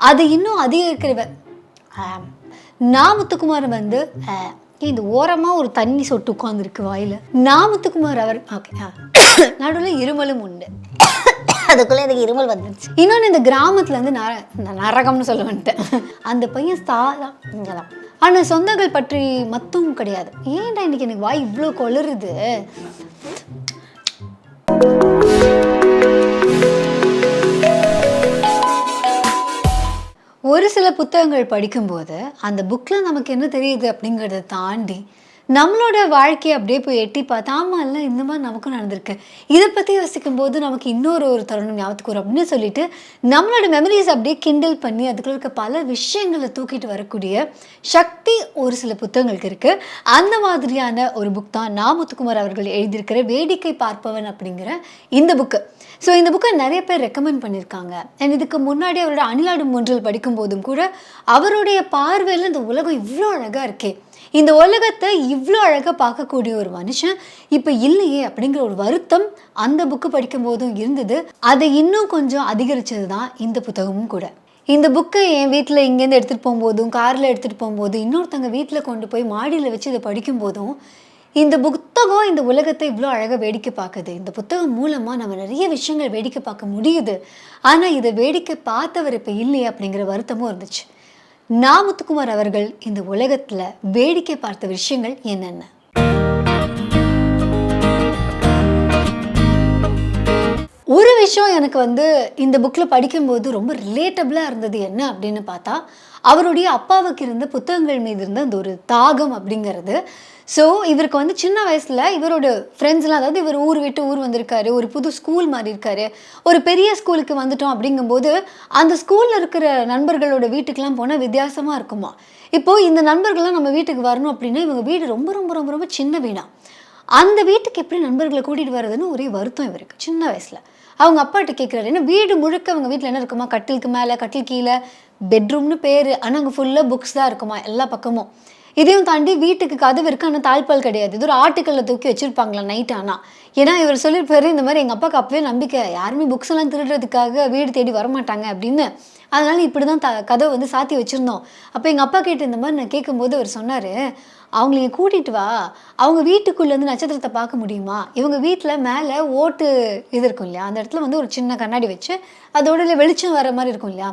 அது இன்னும் அதிகரிக்கிறவர் முத்துக்குமார் வந்து இந்த ஓரமாக ஒரு தண்ணி சொட்டு உட்காந்துருக்கு வாயில். முத்துக்குமார் அவர் ஓகே நடுவில் இருமலும் உண்டு. அதுக்குள்ளே எனக்கு இருமல் வந்துருச்சு. இன்னொன்று இந்த கிராமத்தில் வந்து நரகம்னு சொல்ல வந்துட்டேன். அந்த பையன் இங்கே தான். ஆனால் சொந்தங்கள் பற்றி மட்டும் கிடையாது. ஏன்டா இன்னைக்கு எனக்கு வாய் இவ்வளோ கொளருது. ஒரு சில புத்தகங்கள் படிக்கும்போது அந்த புக்கில் நமக்கு என்ன தெரியுது அப்படிங்கிறத தாண்டி நம்மளோட வாழ்க்கையை அப்படியே போய் எட்டி பார்த்தா ஆமாம் இல்லை இந்த மாதிரி நமக்கும் நடந்திருக்கு. இதை பற்றி யோசிக்கும் போது நமக்கு இன்னொரு தருணம் ஞாபகத்துக்கு வரும் அப்படின்னு சொல்லிட்டு நம்மளோட மெமரிஸ் அப்படியே கிண்டல் பண்ணி அதுக்குள்ள இருக்க பல விஷயங்களை தூக்கிட்டு வரக்கூடிய சக்தி ஒரு சில புத்தகங்களுக்கு இருக்குது. அந்த மாதிரியான ஒரு புக் தான் முத்துக்குமார் அவர்கள் எழுதியிருக்கிற வேடிக்கை பார்ப்பவன் அப்படிங்கிற இந்த புக்கு. ஸோ இந்த புக்கை நிறைய பேர் ரெக்கமெண்ட் பண்ணியிருக்காங்க. அண்ட் இதுக்கு முன்னாடி அவரோட அணிலாடும் ஒன்றில் படிக்கும்போதும் கூட அவருடைய பார்வையில் இந்த உலகம் இவ்வளோ அழகாக இருக்கே, இந்த உலகத்தை இவ்வளோ அழகாக பார்க்கக்கூடிய ஒரு மனுஷன் இப்போ இல்லையே அப்படிங்கிற ஒரு வருத்தம் அந்த புக்கு படிக்கும் போதும் இருந்தது. அதை இன்னும் கொஞ்சம் அதிகரித்தது தான் இந்த புத்தகமும் கூட. இந்த புக்கை என் வீட்டில் இங்கேருந்து எடுத்துகிட்டு போகும்போதும் காரில் எடுத்துகிட்டு போகும்போது இன்னொருத்தங்க வீட்டில் கொண்டு போய் மாடியில் வச்சு இதை படிக்கும்போதும் இந்த புத்தகம் இந்த உலகத்தை இவ்வளோ அழகாக வேடிக்கை பார்க்குது. இந்த புத்தகம் மூலமாக நம்ம நிறைய விஷயங்கள் வேடிக்கை பார்க்க முடியுது. ஆனால் இதை வேடிக்கை பார்த்தவர் இப்போ இல்லையே அப்படிங்கிற வருத்தமும் இருந்துச்சு. முத்துக்குமார் அவர்கள் இந்த உலகத்தில் வேடிக்கை பார்த்த விஷயங்கள் என்னென்ன? ஒரு விஷயம் எனக்கு வந்து இந்த புக்கில் படிக்கும்போது ரொம்ப ரிலேட்டபிளாக இருந்தது என்ன அப்படின்னு பார்த்தா, அவருடைய அப்பாவுக்கு இருந்த புத்தகங்கள் மீது இருந்த அந்த ஒரு தாகம் அப்படிங்கிறது. ஸோ இவருக்கு வந்து சின்ன வயசில் இவரோட ஃப்ரெண்ட்ஸ்லாம், அதாவது இவர் ஊர் விட்டு ஊர் வந்திருக்காரு, ஒரு புது ஸ்கூல் மாறி இருக்காரு, ஒரு பெரிய ஸ்கூலுக்கு வந்துட்டோம் அப்படிங்கும்போது அந்த ஸ்கூலில் இருக்கிற நண்பர்களோட வீட்டுக்கெலாம் போனால் வித்தியாசமாக இருக்குமா. இப்போது இந்த நண்பர்கள்லாம் நம்ம வீட்டுக்கு வரணும் அப்படின்னா இவங்க வீடு ரொம்ப ரொம்ப ரொம்ப ரொம்ப சின்ன வீடா. அந்த வீட்டுக்கு எப்படி நண்பர்களை கூட்டிகிட்டு வர்றதுன்னு ஒரே வருத்தம் இவருக்கு சின்ன வயசில். அவங்க அப்பாட்ட கேட்குறாரு, ஏன்னா வீடு முழுக்க அவங்க வீட்டில் என்ன இருக்குமா, கட்டிலுக்கு மேலே கட்டில் கீழே பெட்ரூம்னு பேர், ஆனால் அங்கே ஃபுல்லாக புக்ஸ் தான் இருக்குமா எல்லா பக்கமும். இதையும் தாண்டி வீட்டுக்கு கதவு இருக்குது, ஆனால் தாழ்பால் கிடையாது. இது ஒரு ஆட்டுக்கல்ல தூக்கி வச்சுருப்பாங்களா நைட். ஆனால் ஏன்னா இவர் சொல்லியிருப்பாரு, இந்த மாதிரி எங்கள் அப்பாவுக்கு அப்பவே நம்பிக்கை, யாருமே புக்ஸ் எல்லாம் திருடுறதுக்காக வீடு தேடி வரமாட்டாங்க அப்படின்னு. அதனால இப்படி தான் கதவை வந்து சாத்தி வச்சுருந்தோம். அப்போ எங்கள் அப்பா கேட்டு இந்த மாதிரி நான் கேட்கும்போது அவர் சொன்னார், அவங்கள இங்கே கூட்டிகிட்டு வா, அவங்க வீட்டுக்குள்ளேருந்து நட்சத்திரத்தை பார்க்க முடியுமா, இவங்க வீட்டில் மேலே ஓட்டு இது இருக்கும் இல்லையா, அந்த இடத்துல வந்து ஒரு சின்ன கண்ணாடி வச்சு அதோட வெளிச்சம் வர மாதிரி இருக்கும் இல்லையா,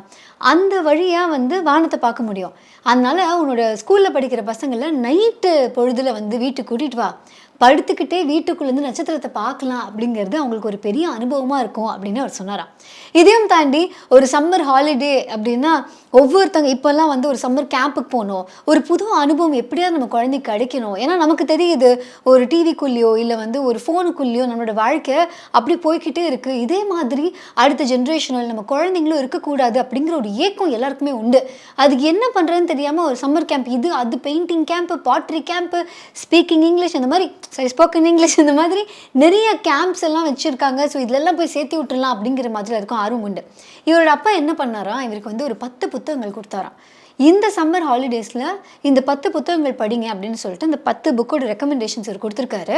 அந்த வழியாக வந்து வானத்தை பார்க்க முடியும். அதனால உன்னோட ஸ்கூலில் படிக்கிற பசங்களை நைட்டு பொழுதில் வந்து வீட்டுக்கு கூட்டிகிட்டு வா, படுத்துக்கிட்டே வீட்டுக்குள்ளேருந்து நட்சத்திரத்தை பார்க்கலாம் அப்படிங்கிறது அவங்களுக்கு ஒரு பெரிய அனுபவமாக இருக்கும் அப்படின்னு அவர் சொன்னாராம். இதையும் தாண்டி ஒரு சம்மர் ஹாலிடே அப்படின்னா ஒவ்வொருத்தவங்க இப்போல்லாம் வந்து ஒரு சம்மர் கேம்புக்கு போகணும், ஒரு புது அனுபவம் எப்படியாவது நம்ம குழந்தைக்கு கிடைக்கணும். ஏன்னா நமக்கு தெரியுது ஒரு டிவிக்குள்ளேயோ இல்லை வந்து ஒரு ஃபோனுக்குள்ளேயோ நம்மளோட வாழ்க்கை அப்படி போய்கிட்டே இருக்குது. இதே மாதிரி அடுத்த ஜென்ரேஷனோ நம்ம குழந்தைங்களும் இருக்கக்கூடாது அப்படிங்கிற ஒரு ஏக்கம் எல்லாருக்குமே உண்டு. அதுக்கு என்ன பண்ணுறதுன்னு தெரியாமல் ஒரு சம்மர் கேம்ப், இது அது painting camp, பாட்ரி camp, speaking English, அந்த மாதிரி ஸ்போக்கன் இங்கிலீஷ், இந்த மாதிரி நிறைய கேம்ப்ஸ் எல்லாம் வச்சுருக்காங்க. ஸோ இதெல்லாம் போய் சேர்த்து விட்டுடலாம் அப்படிங்கிற மாதிரி அதுக்கும் ஆர்வம் உண்டு. இவரோட அப்பா என்ன பண்ணாராம், இவருக்கு வந்து ஒரு 10 புத்தகங்கள் கொடுத்தாராம். இந்த சம்மர் ஹாலிடேஸில் இந்த 10 புத்தகங்கள் படிங்க அப்படின்னு சொல்லிட்டு இந்த 10 புக்கோட ரெக்கமெண்டேஷன்ஸ் இவர் கொடுத்துருக்காரு.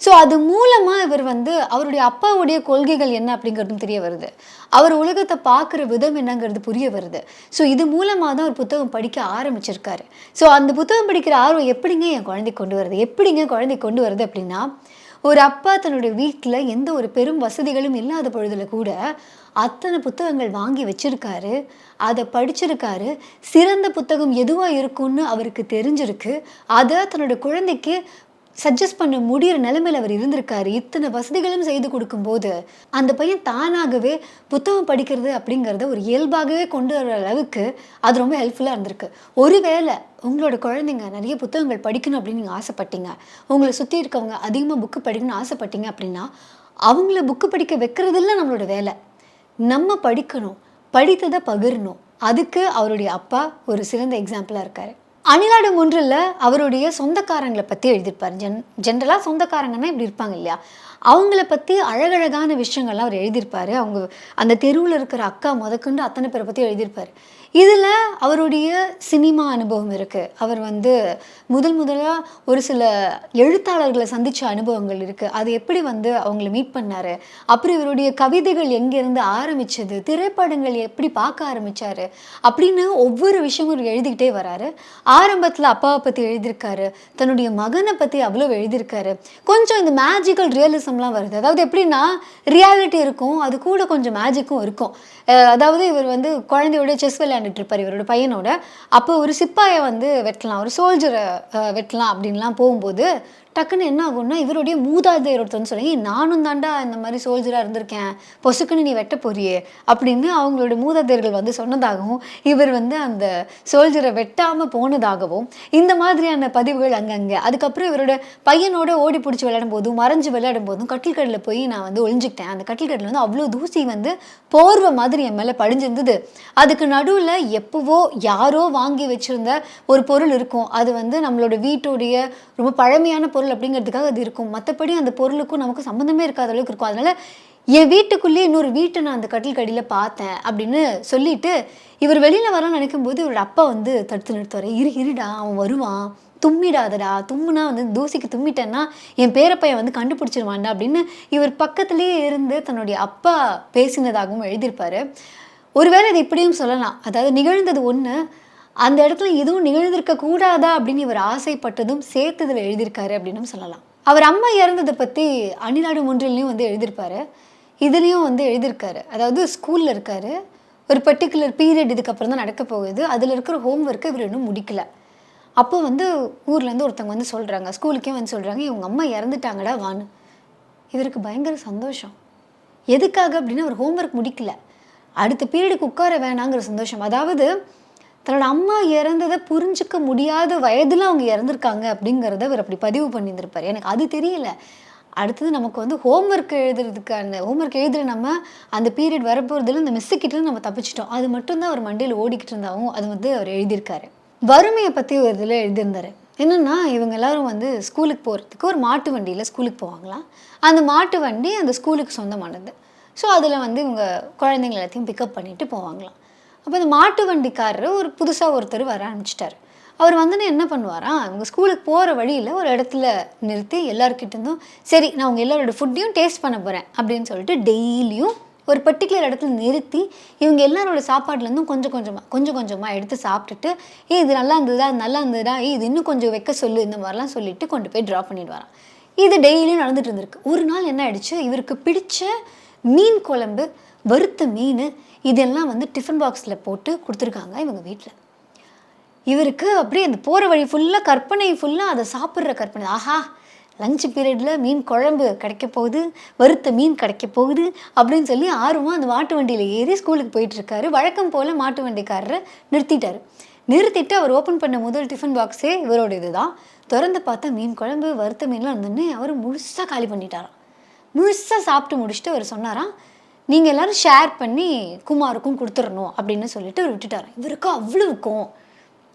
ஸோ அது மூலமாக இவர் வந்து அவருடைய அப்பாவுடைய கொள்கைகள் என்ன அப்படிங்கிறதும் தெரிய வருது, அவர் உலகத்தை பார்க்குற விதம் என்னங்கிறது புரிய வருது. ஸோ இது மூலமாக தான் ஒரு புத்தகம் படிக்க ஆரம்பிச்சிருக்காரு. ஸோ அந்த புத்தகம் படிக்கிற ஆர்வம் எப்படிங்க என் குழந்தை கொண்டு வருது, எப்படிங்க குழந்தை கொண்டு வருது அப்படின்னா, ஒரு அப்பா தன்னுடைய வீட்டில் எந்த ஒரு பெரும் வசதிகளும் இல்லாத பொழுதுல கூட அத்தனை புத்தகங்கள் வாங்கி வச்சிருக்காரு, அதை படிச்சிருக்காரு. சிறந்த புத்தகம் எதுவாக இருக்கும்னு அவருக்கு தெரிஞ்சிருக்கு. அதை தன்னோட குழந்தைக்கு சஜஸ்ட் பண்ண முடிகிற நிலைமையில் அவர் இருந்திருக்காரு. இத்தனை வசதிகளும் செய்து கொடுக்கும்போது அந்த பையன் தானாகவே புத்தகம் படிக்கிறது அப்படிங்கிறத ஒரு இயல்பாகவே கொண்டு வர அளவுக்கு அது ரொம்ப ஹெல்ப்ஃபுல்லாக இருந்திருக்கு. ஒருவேளை உங்களோட குழந்தைங்க நிறைய புத்தகங்கள் படிக்கணும் அப்படின்னு நீங்கள் ஆசைப்பட்டீங்க, உங்களை சுற்றி இருக்கவங்க அதிகமாக புக்கு படிக்கணும்னு ஆசைப்பட்டீங்க அப்படின்னா அவங்கள புக்கு படிக்க வைக்கிறதில்ல நம்மளோட வேலை. நம்ம படிக்கணும், படித்ததை பகிரணும். அதுக்கு அவருடைய அப்பா ஒரு சிறந்த எக்ஸாம்பிளாக இருக்கார். அணிலாடும் ஒன்றில் அவருடைய சொந்தக்காரங்களை பற்றி எழுதியிருப்பார். ஜென்ரலாக சொந்தக்காரங்கன்னா இப்படி இருப்பாங்க இல்லையா, அவங்கள பற்றி அழகழகான விஷயங்கள்லாம் அவர் எழுதியிருப்பார். அவங்க அந்த தெருவில் இருக்கிற அக்கா முதற்கொண்டு அத்தனை பேரை பற்றி எழுதியிருப்பார். இதில் அவருடைய சினிமா அனுபவம் இருக்குது. அவர் வந்து முதலாக ஒரு சில எழுத்தாளர்களை சந்தித்த அனுபவங்கள் இருக்குது. அது எப்படி வந்து அவங்கள மீட் பண்ணார், அப்புறம் இவருடைய கவிதைகள் எங்கேருந்து ஆரம்பித்தது, திரைப்படங்கள் எப்படி பார்க்க ஆரம்பித்தார் அப்படின்னு ஒவ்வொரு விஷயமும் இவர் எழுதிக்கிட்டே வராரு. ஆரம்பத்தில் அப்பாவை பற்றி எழுதியிருக்காரு, தன்னுடைய மகனை பற்றி அவ்வளோ எழுதியிருக்காரு. கொஞ்சம் இந்த மேஜிக்கல் ரியலிசம்லாம் வருது. அதாவது எப்படின்னா ரியாலிட்டி இருக்கும், அது கூட கொஞ்சம் மேஜிக்கும் இருக்கும். அதாவது இவர் வந்து குழந்தையோட செஸ் விளையாண்டுட்டு இருப்பார் இவரோட பையனோட. அப்போ ஒரு சிப்பாயை வந்து வெட்டலாம், ஒரு சோல்ஜரை வெட்டலாம் அப்படின்லாம் போகும்போது டக்குன்னு என்ன ஆகும்னா இவருடைய மூதாதையர் ஒருத்தர்னு சொல்லி, நானும் தாண்டா இந்த மாதிரி சோல்ஜராக இருந்திருக்கேன், பொசுக்குன்னு நீ வெட்ட போறியே அப்படின்னு அவங்களோட மூதாதையர்கள் வந்து சொன்னதாகவும், இவர் வந்து அந்த சோல்ஜரை வெட்டாமல் போனதாகவும் இந்த மாதிரியான பதிவுகள் அங்கங்கே. அதுக்கப்புறம் இவரோட பையனோட ஓடி பிடிச்சி விளையாடும் போதும் மறைஞ்சு விளையாடும் போதும் கட்டில்கடில் போய் நான் வந்து ஒழிஞ்சிக்கிட்டேன். அந்த கட்டில்கடில் வந்து அவ்வளோ தூசி வந்து போர்வை மாதிரி என் மேலே படிஞ்சிருந்தது. அதுக்கு நடுவில் எப்போவோ யாரோ வாங்கி வச்சுருந்த ஒரு பொருள் இருக்கும். அது வந்து நம்மளோட வீட்டுடைய ரொம்ப பழமையான பொருள் அப்படிங்கிறதுக்காக அது இருக்கும். மற்றபடி அந்த பொருளுக்கும் நமக்கு சம்மந்தமே இருக்காத அளவுக்கு இருக்கும். அதனால என் வீட்டுக்குள்ளேயே இன்னொரு வீட்டை நான் அந்த கட்டில் பார்த்தேன் அப்படின்னு சொல்லிட்டு இவர் வெளியில் வரலாம்னு நினைக்கும் போது இவரோட அப்பா வந்து தடுத்து நிறுத்துவார். இருடா அவன் வருவான், தும்மிடாதடா, தும்முனா வந்து தூசிக்கு தும்மிட்டேன்னா என் பேரப்பையன் வந்து கண்டுபிடிச்சிருவான்டா அப்படின்னு இவர் பக்கத்துலேயே இருந்து தன்னுடைய அப்பா பேசினதாகவும் எழுதியிருப்பார். ஒருவேளை இது இப்படியும் சொல்லலாம், அதாவது நிகழ்ந்தது ஒன்று, அந்த இடத்துல எதுவும் நிகழ்ந்திருக்க கூடாதா அப்படின்னு இவர் ஆசைப்பட்டதும் சேர்த்து இதில் எழுதியிருக்காரு அப்படின்னு சொல்லலாம். அவர் அம்மா இறந்ததை பற்றி அணிலாடு ஒன்றிலையும் வந்து எழுதியிருப்பாரு, இதுலேயும் வந்து எழுதியிருக்காரு. அதாவது ஸ்கூலில் இருக்காரு, ஒரு பர்டிகுலர் பீரியட் இதுக்கப்புறம் தான் நடக்க போகுது, அதில் இருக்கிற ஹோம் ஒர்க்கை இவர் இன்னும் முடிக்கல. அப்போ வந்து ஊர்லேருந்து ஒருத்தவங்க வந்து சொல்கிறாங்க, ஸ்கூலுக்கே வந்து சொல்கிறாங்க, இவங்க அம்மா இறந்துட்டாங்கடா வான்னு. இவருக்கு பயங்கர சந்தோஷம். எதுக்காக அப்படின்னா அவர் ஹோம்ஒர்க் முடிக்கல, அடுத்த பீரியடுக்கு உட்கார வேணாங்கிற சந்தோஷம். அதாவது தன்னோட அம்மா இறந்ததை புரிஞ்சிக்க முடியாத வயதில் அவங்க இறந்துருக்காங்க அப்படிங்கிறத அவர் அப்படி பதிவு பண்ணியிருந்திருப்பார். எனக்கு அது தெரியல. அடுத்தது நமக்கு வந்து ஹோம்ஒர்க் எழுதுறதுக்கான ஹோம்ஒர்க் எழுதுகிற நம்ம அந்த பீரியட் வரப்போகிறதுல இந்த மிஸ்ஸுக்கிட்ட நம்ம தப்பிச்சிட்டோம். அது மட்டும்தான் அவர் மண்டையில் ஓடிக்கிட்டு இருந்தாவும் அது வந்து அவர் எழுதியிருக்காரு. வறுமையை பற்றி ஒரு இதில் எழுதியிருந்தார். என்னென்னா இவங்க எல்லோரும் வந்து ஸ்கூலுக்கு போகிறதுக்கு ஒரு மாட்டு வண்டியில் ஸ்கூலுக்கு போவாங்களாம். அந்த மாட்டு வண்டி அந்த ஸ்கூலுக்கு சொந்தமானது. ஸோ அதில் வந்து இவங்க குழந்தைங்க எல்லாத்தையும் பிக்கப் பண்ணிவிட்டு போவாங்களாம். அப்போ இந்த மாட்டு வண்டிக்காரர் ஒரு புதுசாக ஒருத்தர் வர ஆரம்பிச்சிட்டார். அவர் வந்துன்னு என்ன பண்ணுவாராம், இவங்க ஸ்கூலுக்கு போகிற வழியில் ஒரு இடத்துல நிறுத்தி எல்லாருக்கிட்டேருந்தும் சரி நான் உங்கள் எல்லாரோட ஃபுட்டையும் டேஸ்ட் பண்ண போகிறேன் அப்படின்னு சொல்லிட்டு டெய்லியும் ஒரு பர்டிகுலர் இடத்துல நிறுத்தி இவங்க எல்லாரோட சாப்பாடுலேருந்தும் கொஞ்சம் கொஞ்சமாக எடுத்து சாப்பிட்டுட்டு இது நல்லா இருந்ததா, அது நல்லா இருந்ததா, இது இன்னும் கொஞ்சம் வைக்க சொல்லு, இந்த மாதிரிலாம் சொல்லிவிட்டு கொண்டு போய் ட்ராப் பண்ணிடுவாராம். இது டெய்லியும் நடந்துட்டு இருந்திருக்கு. ஒரு நாள் என்ன ஆயிடுச்சு, இவருக்கு பிடிச்ச மீன் குழம்பு, வறுத்த மீன் இதெல்லாம் வந்து டிஃபன் பாக்ஸில் போட்டு கொடுத்துருக்காங்க இவங்க வீட்டில். இவருக்கு அப்படியே அந்த போகிற வழி ஃபுல்லாக கற்பனை, ஃபுல்லாக அதை சாப்பிட்ற கற்பனை. ஆஹா, லஞ்ச் பீரியடில் மீன் குழம்பு கிடைக்க போகுது, வறுத்த மீன் கிடைக்க போகுது அப்படின்னு சொல்லி ஆர்வமாக அந்த மாட்டு வண்டியில் ஏறி ஸ்கூலுக்கு போயிட்டுருக்காரு. வழக்கம் போல் மாட்டு வண்டிக்காரரை நிறுத்திட்டு அவர் ஓப்பன் பண்ண முதல் டிஃபன் பாக்ஸே இவரோட இது தான். திறந்து பார்த்தா மீன் குழம்பு, வறுத்த மீன்லாம் இருந்தோடனே அவர் முழுசாக காலி பண்ணிட்டாராம். முழுசாக சாப்பிட்டு முடிச்சுட்டு அவர் சொன்னாராம், நீங்கள் எல்லோரும் ஷேர் பண்ணி குமாருக்கும் கொடுத்துடணும் அப்படின்னு சொல்லிட்டு அவர் விட்டுட்டாராம். இவருக்கு அவ்வளவுக்கும்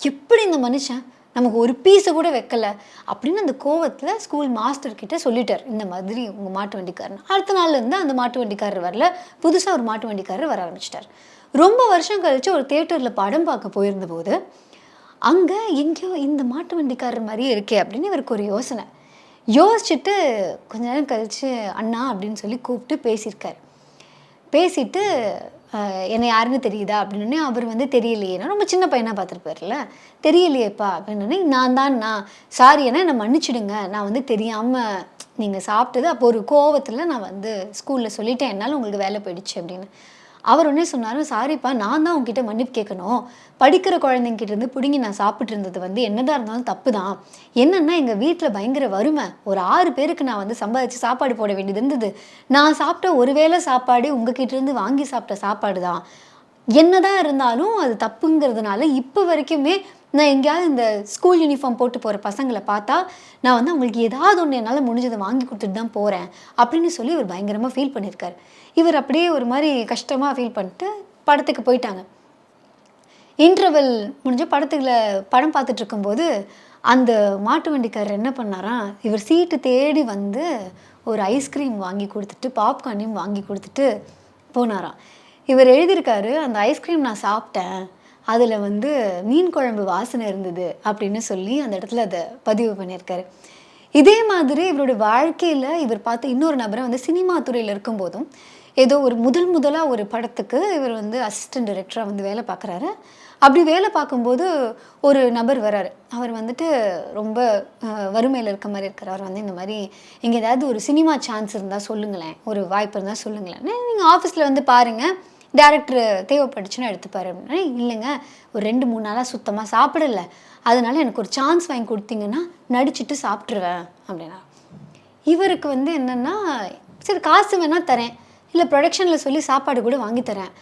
எப்படி இந்த மனுஷன் நமக்கு ஒரு பீஸை கூட வைக்கலை அப்படின்னு அந்த கோவத்தில் ஸ்கூல் மாஸ்டர்கிட்ட சொல்லிட்டார், இந்த மாதிரி உங்கள் மாட்டு வண்டிக்காரன். அடுத்த நாள்லேருந்து அந்த மாட்டு வண்டிக்காரர் வரல, புதுசாக ஒரு மாட்டு வண்டிக்காரர் வர ஆரம்பிச்சிட்டார். ரொம்ப வருஷம் கழித்து ஒரு தியேட்டரில் படம் பார்க்க போயிருந்தபோது அங்கே எங்கேயோ இந்த மாட்டு வண்டிக்காரர் மாதிரியே இருக்கே அப்படின்னு இவருக்கு ஒரு யோசிச்சுட்டு கொஞ்ச நேரம் கழித்து அண்ணா அப்படின்னு சொல்லி கூப்பிட்டு பேசியிருக்கார். பேசிட்டு என்னை யாருன்னு தெரியுதா அப்படின்னே அவர் வந்து தெரியலையே, நான் ரொம்ப சின்ன பையனாக பார்த்துருப்பார்ல, தெரியலையேப்பா அப்படின்னே நான் சாரி அண்ணா என்னை மன்னிச்சிடுங்க, நான் வந்து தெரியாமல் நீங்கள் சாப்பிட்டது அப்போ ஒரு கோவத்தில் நான் வந்து ஸ்கூலில் சொல்லிட்டேன், என்னால் உங்களுக்கு வேலை போயிடுச்சு அப்படின்னு. அவர் உடனே சொன்னார், சாரிப்பா நான் தான் உங்ககிட்ட மன்னிப்பு கேட்கணும், படிக்கிற குழந்தைங்கிட்ட இருந்து பிடுங்கி நான் சாப்பிட்டு இருந்தது வந்து என்னதான் இருந்தாலும் தப்பு தான். என்னென்னா எங்கள் வீட்டில் பயங்கர வறுமை, ஒரு 6 பேருக்கு நான் வந்து சம்பாதிச்சு சாப்பாடு போட வேண்டியது இருந்தது. நான் சாப்பிட்ட ஒரு வேளை சாப்பாடு உங்ககிட்ட இருந்து வாங்கி சாப்பிட்ட சாப்பாடு தான். என்னதான் இருந்தாலும் அது தப்புங்கிறதுனால இப்போ வரைக்குமே நான் எங்கேயாவது இந்த ஸ்கூல் யூனிஃபார்ம் போட்டு போகிற பசங்களை பார்த்தா நான் வந்து அவங்களுக்கு ஏதாவது ஒன்று என்னால் முடிஞ்சதை வாங்கி கொடுத்துட்டு தான் போகிறேன் அப்படின்னு சொல்லி இவர் பயங்கரமாக ஃபீல் பண்ணியிருக்காரு. இவர் அப்படியே ஒரு மாதிரி கஷ்டமாக ஃபீல் பண்ணிட்டு படத்துக்கு போயிட்டாங்க. இன்டர்வெல் முடிஞ்ச படம் பார்த்துட்டு இருக்கும்போது அந்த மாட்டு வண்டிக்காரர் என்ன பண்ணாராம், இவர் சீட்டு தேடி வந்து ஒரு ஐஸ்கிரீம் வாங்கி கொடுத்துட்டு பாப்கார்னையும் வாங்கி கொடுத்துட்டு போனாராம். இவர் எழுதியிருக்காரு, அந்த ஐஸ்கிரீம் நான் சாப்பிட்டேன், அதில் வந்து மீன் குழம்பு வாசனை இருந்தது அப்படின்னு சொல்லி அந்த இடத்துல அதை பதிவு பண்ணியிருக்காரு. இதே மாதிரி இவருடைய வாழ்க்கையில் இவர் பார்த்த இன்னொரு நபரை வந்து சினிமா துறையில் இருக்கும்போதும் ஏதோ ஒரு முதலாக ஒரு படத்துக்கு இவர் வந்து அசிஸ்டன்ட் டைரக்டராக வந்து வேலை பார்க்குறாரு. அப்படி வேலை பார்க்கும்போது ஒரு நபர் வராரு. அவர் வந்துட்டு ரொம்ப வறுமையில் இருக்க மாதிரி இருக்கிறார். அவர் வந்து இந்த மாதிரி இங்கே ஏதாவது ஒரு சினிமா சான்ஸ் இருந்தால் சொல்லுங்களேன், ஒரு வாய்ப்பு இருந்தால் சொல்லுங்களேன், நீங்கள் ஆஃபீஸில் வந்து பாருங்கள், டேரக்டர் தேவைப்பட்டுச்சுன்னா எடுத்துப்பாரு அப்படின்னா. இல்லைங்க, ஒரு 2-3 நாளாக சுத்தமாக சாப்பிடலை, அதனால எனக்கு ஒரு சான்ஸ் வாங்கி கொடுத்தீங்கன்னா நடிச்சுட்டு சாப்பிட்ருவேன் அப்படின்னா. இவருக்கு வந்து என்னென்னா, சரி காசு வேணால் தரேன், இல்லை ப்ரொடக்ஷனில் சொல்லி சாப்பாடு கூட வாங்கி தரேன்,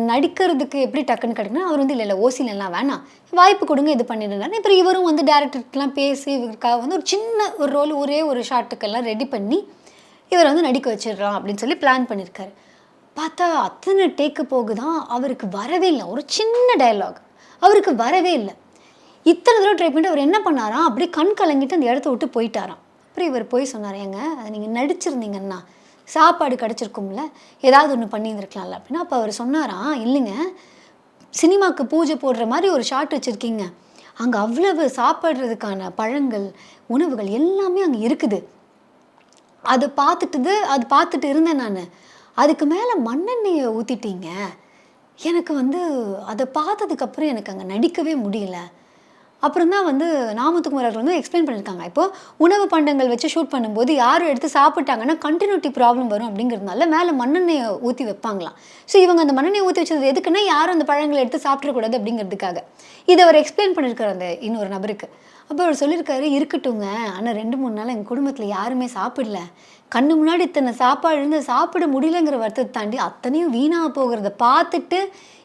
நடிக்கிறதுக்கு எப்படி டக்குன்னு கிடைக்குன்னா அவர் வந்து இல்லை ஓசிலெல்லாம் வேணாம், வாய்ப்பு கொடுங்க, இது பண்ணிடுறாரு. அப்புறம் இவரும் வந்து டேரக்டருக்கெலாம் பேசி இவருக்காக வந்து ஒரு சின்ன ஒரு ரோல் ஒரே ஒரு ஷாட்டுக்கெல்லாம் ரெடி பண்ணி இவர் வந்து நடிக்க வச்சிடறான் அப்படின்னு சொல்லி பிளான் பண்ணியிருக்காரு. பார்த்தா அத்தனை டேக்கு போகுதான், அவருக்கு வரவே இல்லை. ஒரு சின்ன டயலாக் அவருக்கு வரவே இல்லை. இத்தனை தடவை ட்ரை பண்ணிட்டு அவர் என்ன பண்ணாராம், அப்படியே கண் கலங்கிட்டு அந்த இடத்த விட்டு போயிட்டாராம். அப்புறம் இவர் போய் சொன்னார், ஏங்க அதை நீங்கள் நடிச்சிருந்தீங்கன்னா சாப்பாடு கிடச்சிருக்கும்ல, ஏதாவது ஒன்று பண்ணியிருந்துருக்கலாம்ல அப்படின்னா. அப்போ அவர் சொன்னாராம், இல்லைங்க, சினிமாவுக்கு பூஜை போடுற மாதிரி ஒரு ஷாட் வச்சுருக்கீங்க, அங்கே அவ்வளவு சாப்பிட்றதுக்கான பழங்கள் உணவுகள் எல்லாமே அங்கே இருக்குது, அது பார்த்துட்டு இருந்தேன் நான், அதுக்கு மேலே மண்ணெண்ணெயை ஊற்றிட்டீங்க, எனக்கு வந்து அதை பார்த்ததுக்கப்புறம் எனக்கு அங்கே நடிக்கவே முடியல. அப்புறம் தான் வந்து நாமத்துக்குமார் அவர்கள் வந்து எக்ஸ்பிளைன் பண்ணியிருக்காங்க. இப்போது உணவு பண்டங்கள் வச்சு ஷூட் பண்ணும்போது யாரும் எடுத்து சாப்பிட்டாங்கன்னா கண்டினியூட்டி ப்ராப்ளம் வரும் அப்படிங்கிறதுனால மேலே மண்ணெண்ணெயை ஊற்றி வைப்பாங்களாம். ஸோ இவங்க அந்த மண்ணெண்ணெய் ஊற்றி வச்சது எதுக்குன்னா யாரும் அந்த பழங்களை எடுத்து சாப்பிடக்கூடாது அப்படிங்கிறதுக்காக. இதை அவர் எக்ஸ்பிளைன் பண்ணியிருக்காரு அந்த இன்னொரு நபருக்கு. அப்போ அவர் சொல்லியிருக்காரு, இருக்கட்டுங்க, ஆனால் 2-3 நாள் எங்கள் குடும்பத்தில் யாருமே சாப்பிடல, கண்ணு முன்னாடி இத்தனை சாப்பாடு இருந்து சாப்பிட முடியலங்கிற வருத்தத்தை தாண்டி அத்தனையும் வீணாக போகிறத பார்த்துட்டு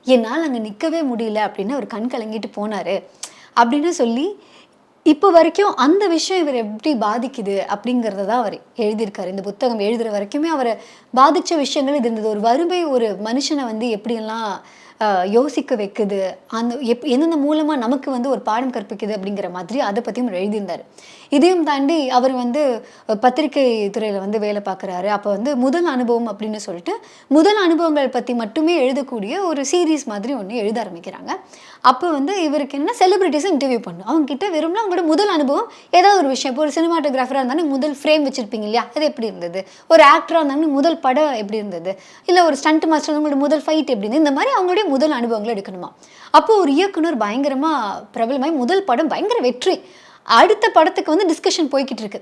என்னால் அங்கே நிற்கவே முடியல அப்படின்னு அவர் கண் கலங்கிட்டு போனார் அப்படின்னு சொல்லி, இப்போ வரைக்கும் அந்த விஷயம் இவர் எப்படி பாதிக்குது அப்படிங்கிறத தான் அவர் எழுதியிருக்காரு. இந்த புத்தகம் எழுதுகிற வரைக்குமே அவரை பாதித்த விஷயங்கள் இது இருந்தது. ஒரு வறுமை ஒரு மனுஷனை வந்து எப்படியெல்லாம் யோசிக்க வைக்குது, அந்த எந்தெந்த மூலமாக நமக்கு வந்து ஒரு பாடம் கற்பிக்குது அப்படிங்கிற மாதிரி அதை பற்றியும் அவர் எழுதியிருந்தார். இதையும் தாண்டி அவர் வந்து பத்திரிகை துறையில் வந்து வேலை பார்க்குறாரு. அப்போ வந்து முதல் அனுபவம் அப்படின்னு சொல்லிட்டு முதல் அனுபவங்கள் பற்றி மட்டுமே எழுதக்கூடிய ஒரு சீரீஸ் மாதிரி ஒன்று எழுத ஆரம்பிக்கிறாங்க. அப்போ வந்து இவருக்கு என்ன, செலிபிரிட்டிஸை இன்டர்வியூ பண்ணணும், அவங்ககிட்ட வெறும்னா அவங்களோட முதல் அனுபவம் ஏதாவது ஒரு விஷயம். இப்போ ஒரு சினிமாட்டோகிராஃபராக இருந்தாலும் முதல் ஃப்ரேம் வச்சுருப்பீங்க இல்லையா, அது எப்படி இருந்தது, ஒரு ஆக்டராக இருந்தாலும் முதல் படம் எப்படி இருந்தது, இல்லை ஒரு ஸ்டண்ட் மாஸ்டர் அவங்களோட முதல் ஃபைட் எப்படி இருந்தது, இந்த மாதிரி அவங்களுடைய முதல் அனுபவங்களை எடுக்கணுமா. அப்போ ஒரு இயக்குனர் பயங்கரமாக பிரபலமாய் முதல் படம் பயங்கர வெற்றி, அடுத்த படத்துக்கு வந்து டிஸ்கஷன் போய்கிட்டு இருக்கு.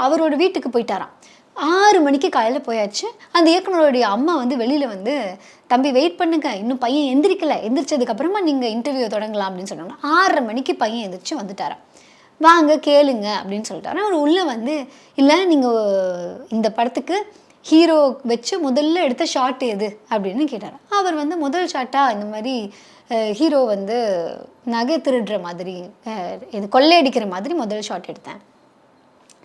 அவரோட வீட்டுக்கு போயிட்டாராம். 6 மணிக்கு காலையில் போயாச்சு. அந்த இயக்குனருடைய அம்மா வந்து வெளியில் வந்து, தம்பி வெயிட் பண்ணுங்க, இன்னும் பையன் எந்திரிக்கலை, எந்திரிச்சதுக்கப்புறமா நீங்கள் இன்டர்வியூ தொடங்கலாம் அப்படின்னு சொன்னாங்க. 6:30 மணிக்கு பையன் எந்திரிச்சு வந்துட்டாராம். வாங்க கேளுங்க அப்படின்னு சொல்லிட்டாரு. அவர் உள்ளே வந்து, இல்லை நீங்கள் இந்த படத்துக்கு ஹீரோ வச்சு முதல்ல எடுத்த ஷாட் எது அப்படின்னு கேட்டார். அவர் வந்து முதல் ஷாட்டாக இந்த மாதிரி ஹீரோ வந்து நகை திருடுற மாதிரி, இது கொள்ளையடிக்கிற மாதிரி முதல் ஷாட் எடுத்தேன்.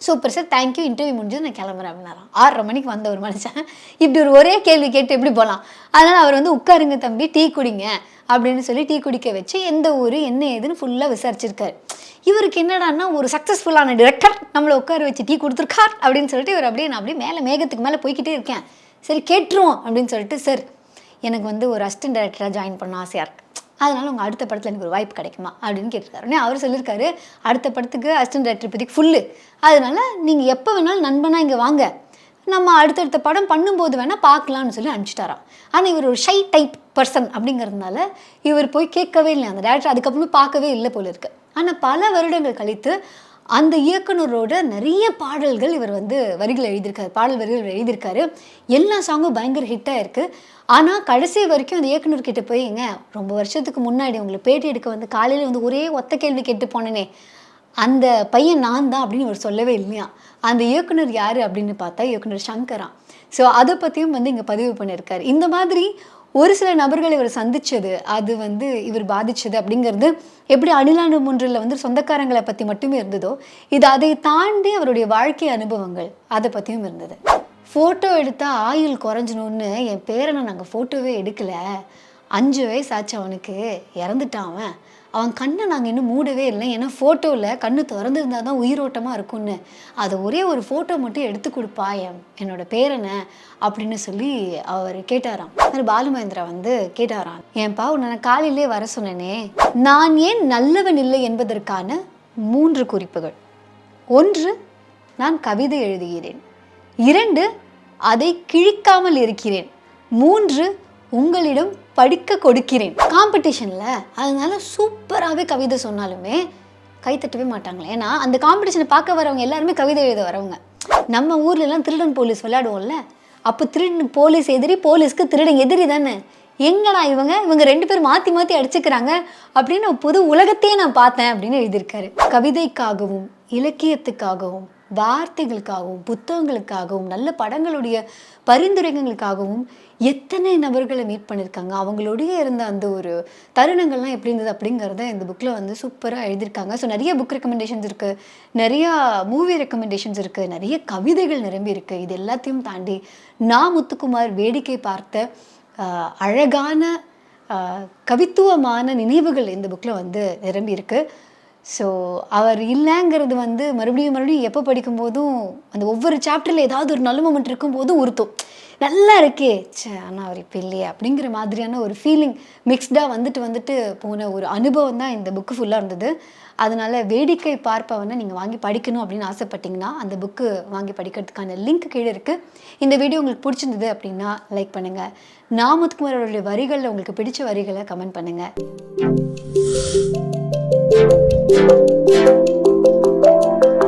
சூப்பர் சார், தேங்க்யூ, இன்டர்வியூ முடிஞ்சது, நான் கிளம்புறேன் அப்படின்னாராம். 6:30 மணிக்கு வந்த ஒரு மனுஷன் இப்படி ஒரே கேள்வி கேட்டு எப்படி போகலாம். அதனால் அவர் வந்து, உட்காருங்க தம்பி, டீ குடிங்க அப்படின்னு சொல்லி டீ குடிக்க வச்சு எந்த ஊர் என்ன ஏதுன்னு ஃபுல்லாக விசாரிச்சிருக்காரு. இவருக்கு என்னடான்னா, ஒரு சக்ஸஸ்ஃபுல்லான டிரெக்டர் நம்மளை உட்கார வச்சு டீ கொடுத்துருக்கார் அப்படின்னு சொல்லிட்டு இவர் அப்படியே, நான் அப்படியே மேலே மேகத்துக்கு மேலே போய்கிட்டே இருக்கேன், சரி கேட்டுருவோம் அப்படின்னு சொல்லிட்டு, சார் எனக்கு வந்து ஒரு அசிஸ்டன்ட் டைரக்டராக ஜாயின் பண்ண ஆசையாக இருக்குது, அதனால் உங்கள் அடுத்த படத்தில் எனக்கு ஒரு வாய்ப்பு கிடைக்குமா அப்படின்னு கேட்டிருக்காரு. அவர் சொல்லியிருக்காரு, அடுத்த படத்துக்கு அசிஸ்டன்ட் டைரக்டர் பற்றி ஃபுல்லு, அதனால் நீங்கள் எப்போ வேணாலும் நண்பனாக இங்கே வாங்க, நம்ம அடுத்தடுத்த படம் பண்ணும்போது வேணால் பார்க்கலான்னு சொல்லி அனுப்பிச்சிட்டாராம். ஆனால் இவர் ஒரு ஷை டைப் பர்சன் அப்படிங்கிறதுனால இவர் போய் கேட்கவே இல்லை அந்த டேரக்டர், அதுக்கப்புறம் பார்க்கவே இல்லை போல இருக்கு. ஆனால் பல வருடங்கள் கழித்து அந்த இயக்குனரோட நிறைய பாடல்கள் இவர் வந்து வரிகள் எழுதியிருக்காரு, பாடல் வரிகள் எழுதியிருக்காரு. எல்லா சாங்கும் பயங்கர ஹிட்டாக இருக்குது. ஆனால் கடைசி வரைக்கும் அந்த இயக்குனர்கிட்ட போய்ங்க, ரொம்ப வருஷத்துக்கு முன்னாடி உங்களை பேட்டி எடுக்க வந்து காலையில் வந்து ஒரே ஒத்த கேள்வி கேட்டு போனேனே, அந்த பையன் நான் தான் அப்படின்னு இவர் சொல்லவே இல்லையா. அந்த இயக்குனர் யார் அப்படின்னு பார்த்தா இயக்குனர் சங்கரா. ஸோ அதை பற்றியும் வந்து இங்கே பதிவு பண்ணியிருக்காரு. இந்த மாதிரி ஒரு சில நபர்கள் இவர் சந்தித்தது, அது வந்து இவர் பாதித்தது அப்படிங்கிறது எப்படி அணிலாண்டு மூன்றில் வந்து சொந்தக்காரங்களை பற்றி மட்டுமே இருந்ததோ, இது அதை தாண்டி அவருடைய வாழ்க்கை அனுபவங்கள் அதை பற்றியும் இருந்தது. ஃபோட்டோ எடுத்தால் ஆயுள் குறைஞ்சணுன்னு என் பேரனை நாங்கள் ஃபோட்டோவே எடுக்கலை, 5 வயசு ஆச்சு அவனுக்கு, இறந்துட்டான் அவன். அவன் கண்ணை நாங்கள் இன்னும் மூடவே இல்லை. ஏன்னா ஃபோட்டோவில் கண்ணு திறந்துருந்தா தான் உயிரோட்டமாக இருக்கும்னு. அதை ஒரே ஒரு ஃபோட்டோ மட்டும் எடுத்து கொடுப்பா என்னோட பேரனை அப்படின்னு சொல்லி அவர் கேட்டாராம். பாலுமகேந்திரா வந்து கேட்டாராம், ஏன்பா உன்னை நான் காலையிலே வர சொன்னேனே, நான் ஏன் நல்லவன் இல்லை என்பதற்கான 3 குறிப்புகள். 1, நான் கவிதை எழுதுகிறேன். 2, அதை கிழிக்காமல் இருக்கிறேன். 3, உங்களிடம் படிக்க கொடுக்கிறேன். காம்படிஷனில் அதனால சூப்பராகவே கவிதை சொன்னாலுமே கைத்தட்டவே மாட்டாங்களே. ஏன்னா அந்த காம்படிஷனை பார்க்க வரவங்க எல்லாருமே கவிதை எழுத வரவங்க. நம்ம ஊர்லலாம் திருடன் போலீஸ் விளையாடுவோம்ல, அப்போ திருடன் போலீஸ் எதிரி, போலீஸ்க்கு திருடன் எதிரி தானே. எங்கடா இவங்க 2 பேர் மாற்றி மாற்றி அடிச்சுக்கிறாங்க அப்படின்னு புது உலகத்தையே நான் பார்த்தேன் அப்படின்னு எழுதியிருக்காரு. கவிதைக்காகவும் இலக்கியத்துக்காகவும் வார்த்தைகளுக்காகவும் புத்தகங்களுக்காகவும் நல்ல படங்களுடைய பரிந்துரைகளுக்காகவும் எத்தனை நபர்களை மீட் பண்ணியிருக்காங்க. அவங்களோடய இருந்த அந்த ஒரு தருணங்கள்லாம் எப்படி இருந்தது அப்படிங்கிறத இந்த புக்கில் வந்து சூப்பராக எழுதியிருக்காங்க. ஸோ நிறைய புக் ரெக்கமெண்டேஷன்ஸ் இருக்குது, நிறையா மூவி ரெக்கமெண்டேஷன்ஸ் இருக்குது, நிறைய கவிதைகள் நிரம்பி இருக்குது. இது எல்லாத்தையும் தாண்டி முத்துக்குமார் வேடிக்கை பார்த்த அழகான கவித்துவமான நினைவுகள் இந்த புக்கில் வந்து நிரம்பி இருக்குது. ஸோ அவர் இல்லைங்கிறது வந்து மறுபடியும் எப்போ படிக்கும்போதும் அந்த ஒவ்வொரு சாப்டரில் ஏதாவது ஒரு நல்ல மொமெண்ட் இருக்கும்போதும் உறுத்தும். நல்லா இருக்கே, ஆனால் அவர் இப்போ இல்லையே அப்படிங்கிற மாதிரியான ஒரு ஃபீலிங் மிக்ஸ்டாக வந்துட்டு போன ஒரு அனுபவம் தான் இந்த புக்கு ஃபுல்லாக இருந்தது. அதனால் வேடிக்கை பார்ப்பவனை நீங்கள் வாங்கி படிக்கணும் அப்படின்னு ஆசைப்பட்டீங்கன்னா அந்த புக்கு வாங்கி படிக்கிறதுக்கான லிங்க் கீழே இருக்குது. இந்த வீடியோ உங்களுக்கு பிடிச்சிருந்தது அப்படின்னா லைக் பண்ணுங்கள். முத்துக்குமாரோடைய வரிகளில் உங்களுக்கு பிடிச்ச வரிகளை கமெண்ட் பண்ணுங்கள்.